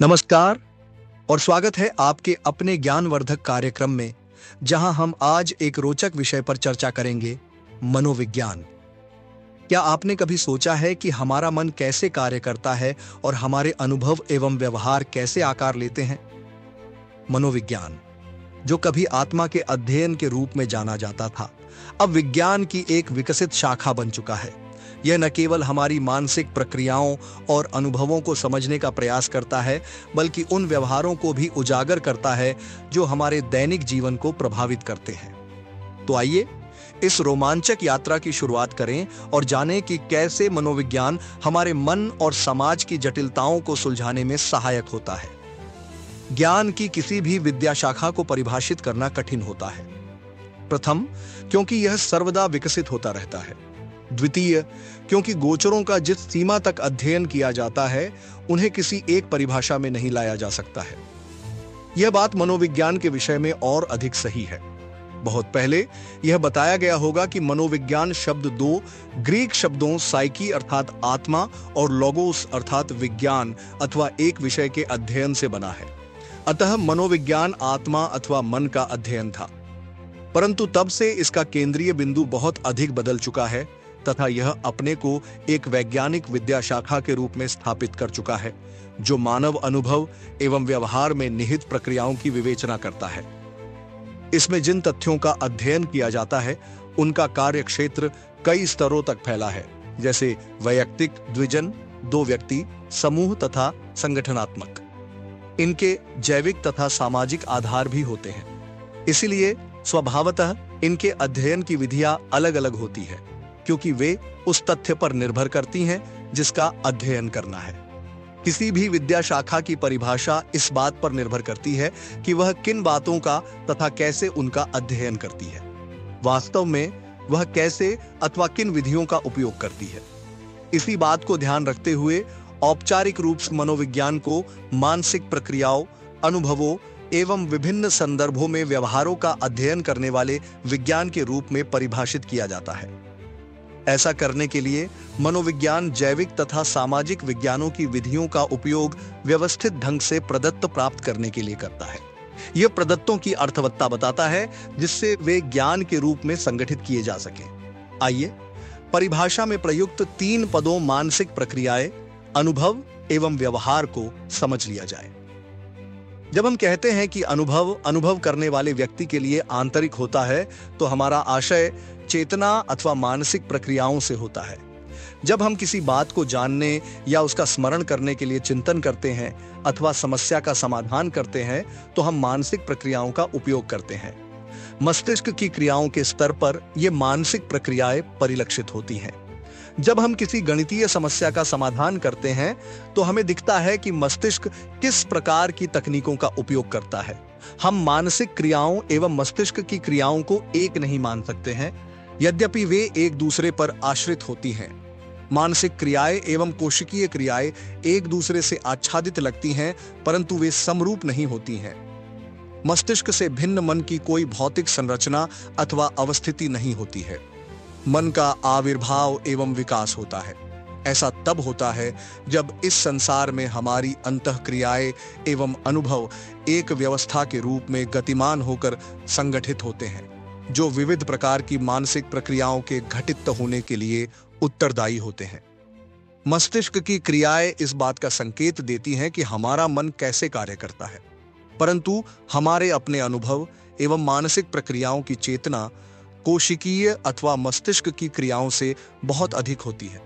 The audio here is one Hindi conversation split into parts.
नमस्कार और स्वागत है आपके अपने ज्ञानवर्धक कार्यक्रम में, जहां हम आज एक रोचक विषय पर चर्चा करेंगे, मनोविज्ञान। क्या आपने कभी सोचा है कि हमारा मन कैसे कार्य करता है और हमारे अनुभव एवं व्यवहार कैसे आकार लेते हैं? मनोविज्ञान, जो कभी आत्मा के अध्ययन के रूप में जाना जाता था, अब विज्ञान की एक विकसित शाखा बन चुका है। यह न केवल हमारी मानसिक प्रक्रियाओं और अनुभवों को समझने का प्रयास करता है, बल्कि उन व्यवहारों को भी उजागर करता है जो हमारे दैनिक जीवन को प्रभावित करते हैं। तो आइए इस रोमांचक यात्रा की शुरुआत करें और जानें कि कैसे मनोविज्ञान हमारे मन और समाज की जटिलताओं को सुलझाने में सहायक होता है। ज्ञान की किसी भी विद्या शाखा को परिभाषित करना कठिन होता है। प्रथम, क्योंकि यह सर्वदा विकसित होता रहता है। द्वितीय, क्योंकि गोचरों का जिस सीमा तक अध्ययन किया जाता है, उन्हें किसी एक परिभाषा में नहीं लाया जा सकता है। यह बात मनोविज्ञान के विषय में और अधिक सही है। बहुत पहले यह बताया गया होगा कि मनोविज्ञान शब्द दो ग्रीक शब्दों साइकी अर्थात आत्मा और लोगोस अर्थात विज्ञान अथवा एक विषय के अध्ययन से बना है। अतः मनोविज्ञान आत्मा अथवा मन का अध्ययन था। परंतु तब से इसका केंद्रीय बिंदु बहुत अधिक बदल चुका है तथा यह अपने को एक वैज्ञानिक विद्या शाखा के रूप में स्थापित कर चुका है, जो मानव अनुभव एवं व्यवहार में निहित प्रक्रियाओं की विवेचना करता है। इसमें जिन तथ्यों का अध्ययन किया जाता है, उनका कार्य क्षेत्र कई स्तरों तक फैला है, जैसे वैयक्तिक, द्विजन, दो व्यक्ति, समूह तथा संगठनात्मक। इनके जैविक तथा सामाजिक आधार भी होते हैं। इसीलिए स्वभावतः इनके अध्ययन की विधियां अलग अलग होती है, क्योंकि वे उस तथ्य पर निर्भर करती हैं जिसका अध्ययन करना है। किसी भी विद्या शाखा की परिभाषा इस बात पर निर्भर करती है कि वह किन बातों का तथा कैसे उनका अध्ययन करती है। वास्तव में वह कैसे अथवा किन विधियों का उपयोग करती है। इसी बात को ध्यान रखते हुए औपचारिक रूप से मनोविज्ञान को मानसिक प्रक्रियाओं, अनुभवों एवं विभिन्न संदर्भों में व्यवहारों का अध्ययन करने वाले विज्ञान के रूप में परिभाषित किया जाता है। ऐसा करने के लिए मनोविज्ञान जैविक तथा सामाजिक विज्ञानों की विधियों का उपयोग व्यवस्थित ढंग से प्रदत्त प्राप्त करने के लिए करता है। यह प्रदत्तों की अर्थवत्ता बताता है, जिससे वे ज्ञान के रूप में संगठित किए जा सकें। आइए परिभाषा में प्रयुक्त 3 पदों मानसिक प्रक्रियाएं, अनुभव एवं व्यवहार को समझ लिया जाए। जब हम कहते हैं कि अनुभव करने वाले व्यक्ति के लिए आंतरिक होता है, तो हमारा आशय चेतना अथवा मानसिक प्रक्रियाओं से होता है। जब हम किसी बात को जानने या उसका स्मरण करने के लिए चिंतन करते हैं अथवा समस्या का समाधान करते हैं, तो हम मानसिक प्रक्रियाओं का उपयोग करते हैं। मस्तिष्क की क्रियाओं के स्तर पर ये मानसिक प्रक्रियाएं परिलक्षित होती हैं। जब हम किसी गणितीय समस्या का समाधान करते हैं, तो हमें दिखता है कि मस्तिष्क किस प्रकार की तकनीकों का उपयोग करता है। हम मानसिक क्रियाओं एवं मस्तिष्क की क्रियाओं को एक नहीं मान सकते हैं, यद्यपि वे एक दूसरे पर आश्रित होती हैं। मानसिक क्रियाएं एवं कोशिकीय क्रियाएं एक दूसरे से आच्छादित लगती हैं, परंतु वे समरूप नहीं होती हैं। मस्तिष्क से भिन्न मन की कोई भौतिक संरचना अथवा अवस्थिति नहीं होती है। मन का आविर्भाव एवं विकास होता है। ऐसा तब होता है जब इस संसार में हमारी अंतःक्रियाएं एवं अनुभव एक व्यवस्था के रूप में गतिमान होकर संगठित होते हैं, जो विविध प्रकार की मानसिक प्रक्रियाओं के घटित होने के लिए उत्तरदायी होते हैं। मस्तिष्क की क्रियाएं इस बात का संकेत देती हैं कि हमारा मन कैसे कार्य करता है, परंतु हमारे अपने अनुभव एवं मानसिक प्रक्रियाओं की चेतना कोशिकीय अथवा मस्तिष्क की क्रियाओं से बहुत अधिक होती है।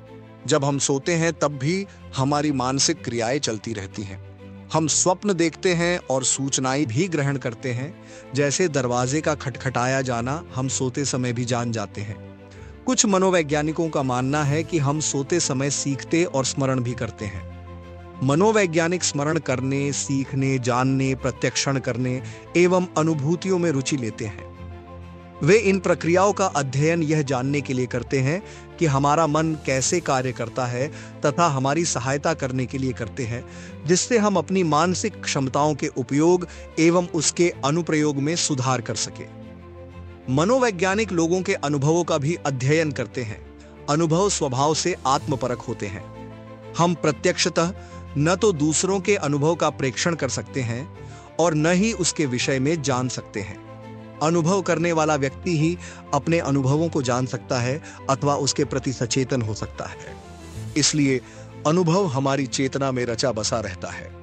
जब हम सोते हैं, तब भी हमारी मानसिक क्रियाएं चलती रहती हैं। हम स्वप्न देखते हैं और सूचनाएं भी ग्रहण करते हैं, जैसे दरवाजे का खटखटाया जाना हम सोते समय भी जान जाते हैं। कुछ मनोवैज्ञानिकों का मानना है कि हम सोते समय सीखते और स्मरण भी करते हैं। मनोवैज्ञानिक स्मरण करने, सीखने, जानने, प्रत्यक्षण करने एवं अनुभूतियों में रुचि लेते हैं। वे इन प्रक्रियाओं का अध्ययन यह जानने के लिए करते हैं कि हमारा मन कैसे कार्य करता है तथा हमारी सहायता करने के लिए करते हैं, जिससे हम अपनी मानसिक क्षमताओं के उपयोग एवं उसके अनुप्रयोग में सुधार कर सके। मनोवैज्ञानिक लोगों के अनुभवों का भी अध्ययन करते हैं। अनुभव स्वभाव से आत्मपरक होते हैं। हम प्रत्यक्षतः न तो दूसरों के अनुभव का प्रेक्षण कर सकते हैं और न ही उसके विषय में जान सकते हैं। अनुभव करने वाला व्यक्ति ही अपने अनुभवों को जान सकता है अथवा उसके प्रति सचेतन हो सकता है। इसलिए अनुभव हमारी चेतना में रचा बसा रहता है।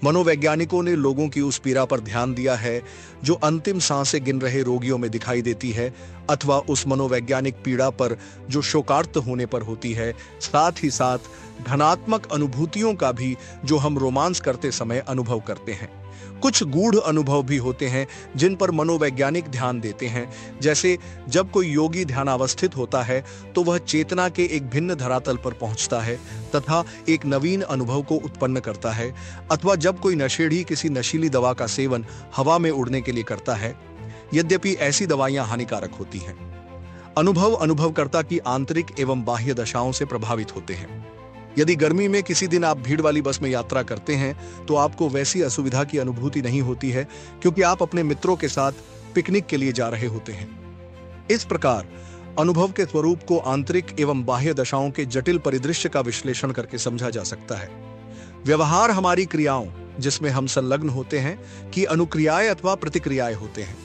मनोवैज्ञानिकों ने लोगों की उस पीड़ा पर ध्यान दिया है जो अंतिम सांसें गिन रहे रोगियों में दिखाई देती है, अथवा उस मनोवैज्ञानिक पीड़ा पर जो शोकार्त होने पर होती है, साथ ही साथ धनात्मक अनुभूतियों का भी जो हम रोमांस करते समय अनुभव करते हैं। कुछ गूढ़ अनुभव भी होते हैं जिन पर मनोवैज्ञानिक ध्यान देते हैं, जैसे जब कोई योगी ध्यानावस्थित होता है तो वह चेतना के एक भिन्न धरातल पर पहुंचता है तथा एक नवीन अनुभव को उत्पन्न करता है, अथवा जब कोई नशेड़ी किसी नशीली दवा का सेवन हवा में उड़ने के लिए करता है। यद्यपि ऐसी दवाइयां हानिकारक होती हैं। अनुभव अनुभवकर्ता की आंतरिक एवं बाह्य दशाओं से प्रभावित होते हैं। यदि गर्मी में किसी दिन आप भीड़ वाली बस में यात्रा करते हैं तो आपको वैसी असुविधा की अनुभूति नहीं होती है, क्योंकि आप अपने मित्रों के साथ पिकनिक के लिए जा रहे होते हैं। इस प्रकार अनुभव के स्वरूप को आंतरिक एवं बाह्य दशाओं के जटिल परिदृश्य का विश्लेषण करके समझा जा सकता है। व्यवहार हमारी क्रियाओं जिसमें हम संलग्न होते हैं कि अनुक्रियाएं अथवा प्रतिक्रियाएं होते हैं।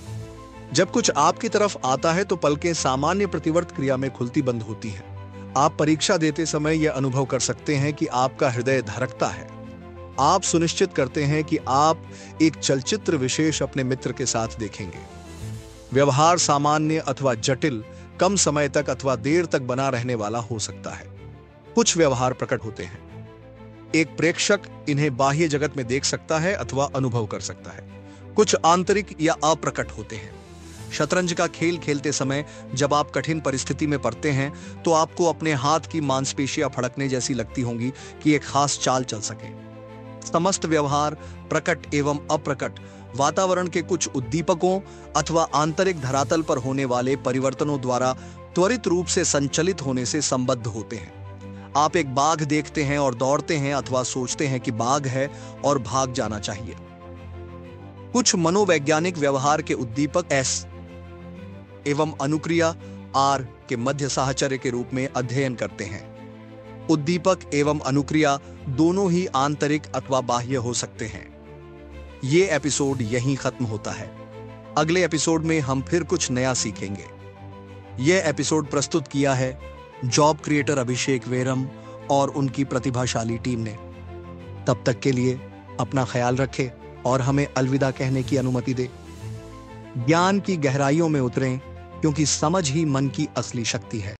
जब कुछ आपकी तरफ आता है तो पलकें सामान्य प्रतिवर्त क्रिया में खुलती बंद होती हैं। आप परीक्षा देते समय यह अनुभव कर सकते हैं कि आपका हृदय धड़कता है। आप सुनिश्चित करते हैं कि आप एक चलचित्र विशेष अपने मित्र के साथ देखेंगे। व्यवहार सामान्य अथवा जटिल, कम समय तक अथवा देर तक बना रहने वाला हो सकता है। कुछ व्यवहार प्रकट होते हैं। एक प्रेक्षक इन्हें बाह्य जगत में देख सकता है अथवा अनुभव कर सकता है। कुछ आंतरिक या अप्रकट होते हैं। शतरंज का खेल खेलते समय जब आप कठिन परिस्थिति में पड़ते हैं तो आपको अपने हाथ की मांसपेशियां फड़कने जैसी लगती होंगी कि एक खास चाल चल सके। समस्त व्यवहार प्रकट एवं अप्रकट वातावरण के कुछ उद्दीपकों अथवा आंतरिक धरातल पर होने वाले परिवर्तनों द्वारा त्वरित रूप से संचालित होने से संबद्ध होते हैं। आप एक बाघ देखते हैं और दौड़ते हैं अथवा सोचते हैं कि बाघ है और भाग जाना चाहिए। कुछ मनोवैज्ञानिक व्यवहार के उद्दीपक एस एवं अनुक्रिया आर के मध्य साहचर्य के रूप में अध्ययन करते हैं। उद्दीपक एवं अनुक्रिया दोनों ही आंतरिक अथवा बाह्य हो सकते हैं। ये एपिसोड यहीं खत्म होता है। अगले एपिसोड में हम फिर कुछ नया सीखेंगे। यह एपिसोड प्रस्तुत किया है जॉब क्रिएटर अभिषेक वेरम और उनकी प्रतिभाशाली टीम ने। तब तक के लिए अपना ख्याल रखें और हमें अलविदा कहने की अनुमति दें। ज्ञान की गहराइयों में उतरें, क्योंकि समझ ही मन की असली शक्ति है।